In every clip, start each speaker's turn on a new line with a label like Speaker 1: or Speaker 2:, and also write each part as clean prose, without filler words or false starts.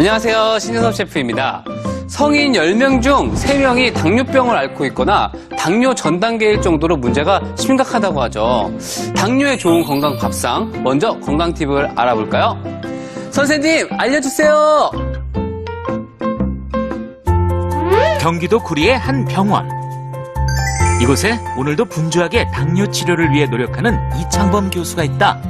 Speaker 1: 안녕하세요. 신윤섭 셰프입니다. 성인 10명 중 3명이 당뇨병을 앓고 있거나 당뇨 전 단계일 정도로 문제가 심각하다고 하죠. 당뇨에 좋은 건강 밥상, 먼저 건강 팁을 알아볼까요? 선생님, 알려주세요!
Speaker 2: 경기도 구리의 한 병원. 이곳에 오늘도 분주하게 당뇨 치료를 위해 노력하는 이창범 교수가 있다.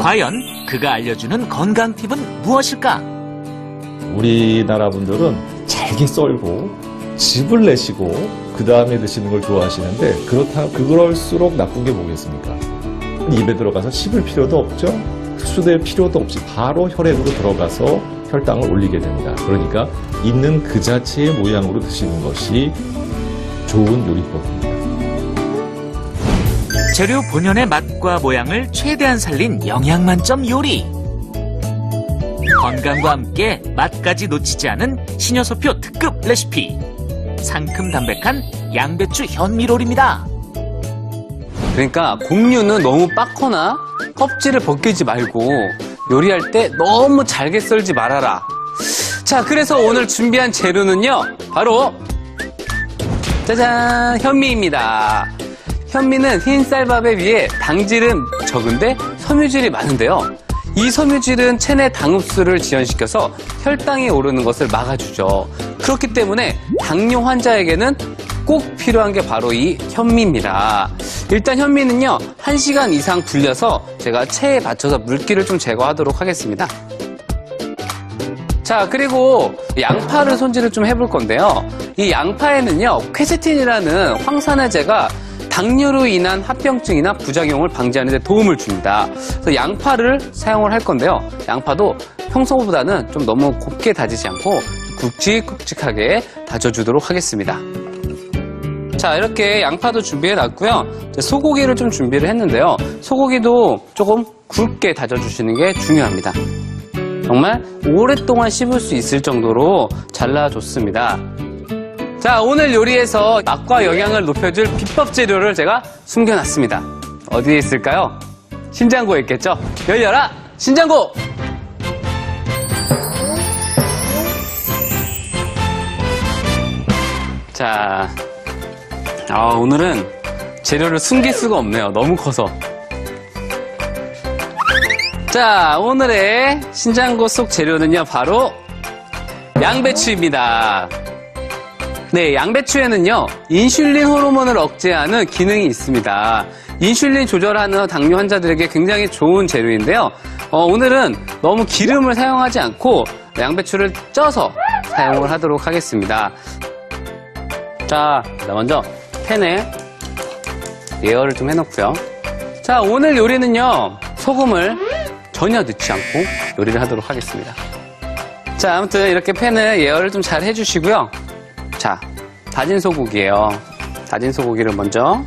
Speaker 2: 과연 그가 알려주는 건강 팁은 무엇일까?
Speaker 3: 우리나라 분들은 잘게 썰고 즙을 내시고 그 다음에 드시는 걸 좋아하시는데 그럴수록 나쁜 게 뭐겠습니까? 입에 들어가서 씹을 필요도 없죠. 흡수될 필요도 없이 바로 혈액으로 들어가서 혈당을 올리게 됩니다. 그러니까 있는 그 자체의 모양으로 드시는 것이 좋은 요리법입니다.
Speaker 2: 재료 본연의 맛과 모양을 최대한 살린 영양 만점 요리. 건강과 함께 맛까지 놓치지 않은 신여소표 특급 레시피. 상큼 담백한 양배추 현미롤입니다.
Speaker 1: 그러니까 곡류는 너무 빻거나 껍질을 벗기지 말고 요리할 때 너무 잘게 썰지 말아라. 자, 그래서 오늘 준비한 재료는요, 바로 짜잔! 현미입니다. 현미는 흰 쌀밥에 비해 당질은 적은데 섬유질이 많은데요. 이 섬유질은 체내 당흡수를 지연시켜서 혈당이 오르는 것을 막아주죠. 그렇기 때문에 당뇨 환자에게는 꼭 필요한 게 바로 이 현미입니다. 일단 현미는요, 1시간 이상 불려서 제가 체에 받쳐서 물기를 좀 제거하도록 하겠습니다. 자, 그리고 양파를 손질을 좀 해볼 건데요. 이 양파에는요, 퀘세틴이라는 황산화제가 당뇨로 인한 합병증이나 부작용을 방지하는 데 도움을 줍니다. 그래서 양파를 사용을 할 건데요. 양파도 평소보다는 좀 너무 곱게 다지지 않고 굵직굵직하게 다져주도록 하겠습니다. 자, 이렇게 양파도 준비해 놨고요. 소고기를 좀 준비를 했는데요. 소고기도 조금 굵게 다져주시는 게 중요합니다. 정말 오랫동안 씹을 수 있을 정도로 잘라줬습니다. 자, 오늘 요리에서 맛과 영양을 높여줄 비법 재료를 제가 숨겨놨습니다. 어디에 있을까요? 신장고에 있겠죠? 열려라! 신장고! 자, 오늘은 재료를 숨길 수가 없네요. 너무 커서. 자, 오늘의 신장고 속 재료는요, 바로 양배추입니다. 네, 양배추에는요, 인슐린 호르몬을 억제하는 기능이 있습니다. 인슐린 조절하는 당뇨 환자들에게 굉장히 좋은 재료인데요. 오늘은 너무 기름을 사용하지 않고 양배추를 쪄서 사용을 하도록 하겠습니다. 자, 먼저 팬에 예열을 좀 해놓고요. 자, 오늘 요리는요, 소금을 전혀 넣지 않고 요리를 하도록 하겠습니다. 자, 아무튼 이렇게 팬을 예열을 좀 잘 해주시고요. 자, 다진 소고기예요. 다진 소고기를 먼저.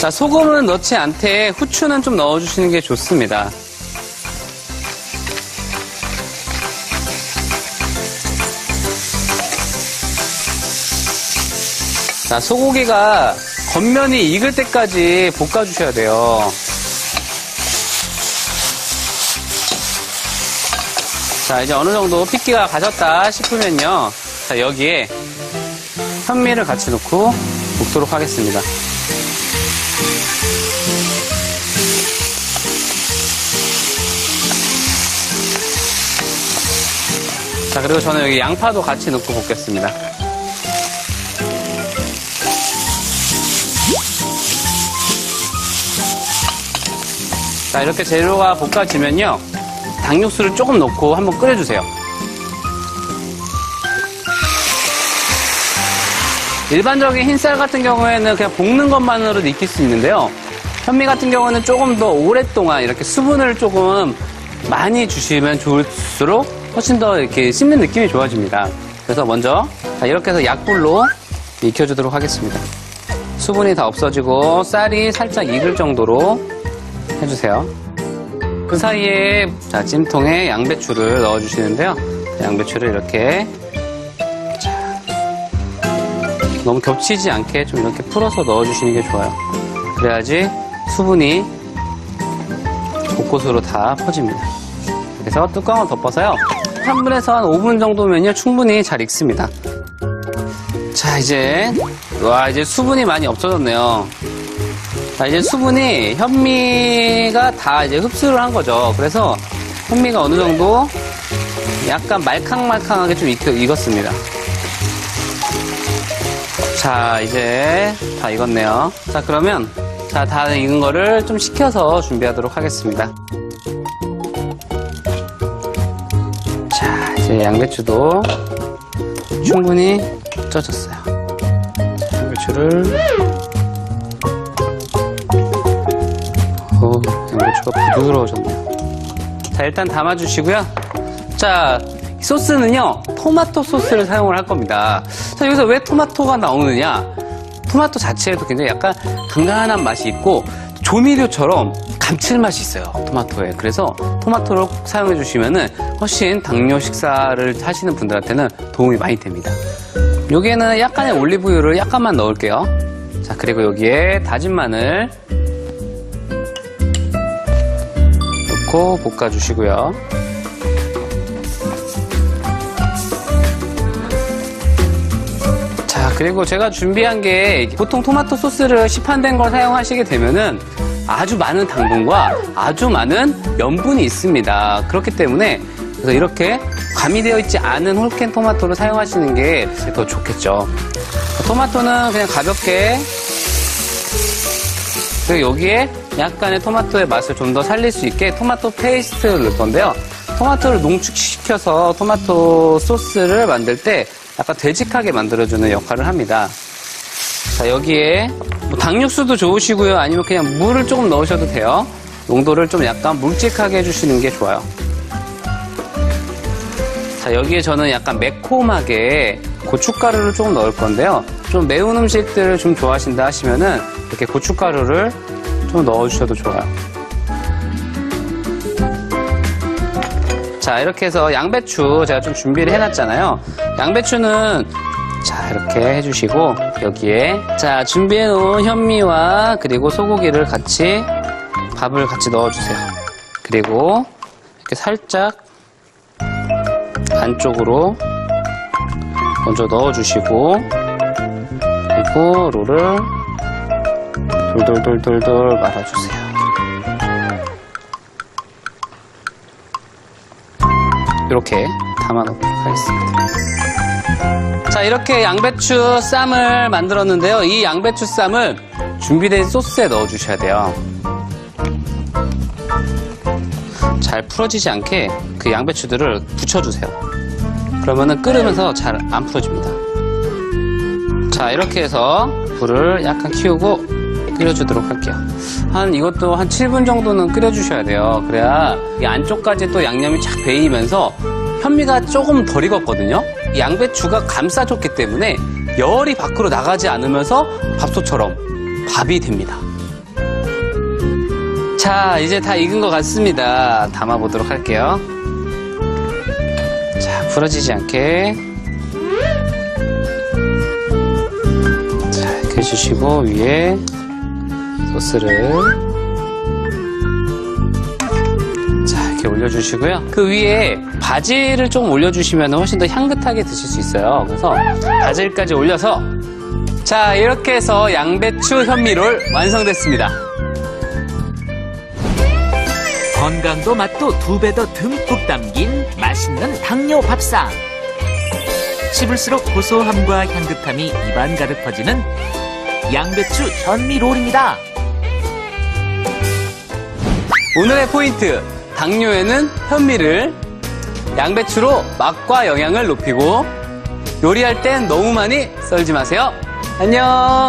Speaker 1: 자, 소금은 넣지 않되 후추는 좀 넣어주시는 게 좋습니다. 자, 소고기가 겉면이 익을 때까지 볶아주셔야 돼요. 자, 이제 어느 정도 핏기가 가셨다 싶으면요. 자, 여기에 현미를 같이 넣고 볶도록 하겠습니다. 자, 그리고 저는 여기 양파도 같이 넣고 볶겠습니다. 자, 이렇게 재료가 볶아지면요. 닭육수를 조금 넣고 한번 끓여주세요. 일반적인 흰쌀 같은 경우에는 그냥 볶는 것만으로도 익힐 수 있는데요. 현미 같은 경우는 조금 더 오랫동안 이렇게 수분을 조금 많이 주시면 좋을수록 훨씬 더 이렇게 씹는 느낌이 좋아집니다. 그래서 먼저 이렇게 해서 약불로 익혀주도록 하겠습니다. 수분이 다 없어지고 쌀이 살짝 익을 정도로 해주세요. 그 사이에 자, 찜통에 양배추를 넣어주시는데요. 양배추를 이렇게 너무 겹치지 않게 좀 이렇게 풀어서 넣어주시는 게 좋아요. 그래야지 수분이 곳곳으로 다 퍼집니다. 그래서 뚜껑을 덮어서요. 3분에서 한 5분 정도면요 충분히 잘 익습니다. 자, 이제 수분이 많이 없어졌네요. 자, 이제 수분이 현미가 다 이제 흡수를 한 거죠. 그래서 현미가 어느 정도 약간 말캉말캉하게 좀 익었습니다. 자, 이제 다 익었네요. 자, 그러면 다 익은 거를 좀 식혀서 준비하도록 하겠습니다. 자, 이제 양배추도 충분히 쪄졌어요. 양배추를 양배추가 부드러워졌네요. 자, 일단 담아주시고요. 자, 소스는요 토마토 소스를 사용을 할 겁니다. 자, 여기서 왜 토마토가 나오느냐? 토마토 자체에도 굉장히 약간 간간한 맛이 있고 조미료처럼 감칠맛이 있어요, 토마토에. 그래서 토마토를 사용해 주시면은 훨씬 당뇨 식사를 하시는 분들한테는 도움이 많이 됩니다. 여기에는 약간의 올리브유를 약간만 넣을게요. 자, 그리고 여기에 다진 마늘 넣고 볶아주시고요. 자, 그리고 제가 준비한 게 보통 토마토 소스를 시판된 걸 사용하시게 되면은 아주 많은 당분과 아주 많은 염분이 있습니다. 그렇기 때문에 그래서 이렇게 가미되어 있지 않은 홀캔 토마토를 사용하시는 게 더 좋겠죠. 토마토는 그냥 가볍게, 그리고 여기에 약간의 토마토의 맛을 좀 더 살릴 수 있게 토마토 페이스트를 넣을 건데요. 토마토를 농축시켜서 토마토 소스를 만들 때 약간 되직하게 만들어주는 역할을 합니다. 자, 여기에 뭐 닭육수도 좋으시고요. 아니면 그냥 물을 조금 넣으셔도 돼요. 농도를 좀 약간 묵직하게 해주시는 게 좋아요. 자, 여기에 저는 약간 매콤하게 고춧가루를 조금 넣을 건데요. 좀 매운 음식들을 좀 좋아하신다 하시면은 이렇게 고춧가루를 좀 넣어주셔도 좋아요. 자, 이렇게 해서 양배추 제가 좀 준비를 해놨잖아요. 양배추는 자, 이렇게 해주시고 여기에 자, 준비해놓은 현미와 그리고 소고기를 같이 밥을 같이 넣어주세요. 그리고 이렇게 살짝 안쪽으로 먼저 넣어주시고 그리고 롤을 돌돌돌돌돌 말아주세요. 이렇게 담아놓도록 하겠습니다. 자, 이렇게 양배추 쌈을 만들었는데요. 이 양배추 쌈을 준비된 소스에 넣어주셔야 돼요. 잘 풀어지지 않게 그 양배추들을 붙여주세요. 그러면은 끓으면서 잘 안 풀어집니다. 자, 이렇게 해서 불을 약간 키우고 끓여주도록 할게요. 이것도 한 7분 정도는 끓여주셔야 돼요. 그래야 이 안쪽까지 또 양념이 착 배이면서 현미가 조금 덜 익었거든요. 이 양배추가 감싸줬기 때문에 열이 밖으로 나가지 않으면서 밥솥처럼 밥이 됩니다. 자, 이제 다 익은 것 같습니다. 담아보도록 할게요. 자, 풀어지지 않게 자, 이렇게 해주시고 위에 소스를 자, 이렇게 올려주시고요. 그 위에 바질을 좀 올려주시면 훨씬 더 향긋하게 드실 수 있어요. 그래서 바질까지 올려서 자, 이렇게 해서 양배추 현미롤 완성됐습니다.
Speaker 2: 건강도 맛도 2배 더 듬뿍 담긴 맛있는 당뇨 밥상. 씹을수록 고소함과 향긋함이 입안 가득 퍼지는 양배추 현미롤입니다.
Speaker 1: 오늘의 포인트, 당뇨에는 현미를 양배추로 맛과 영양을 높이고 요리할 땐 너무 많이 썰지 마세요. 안녕.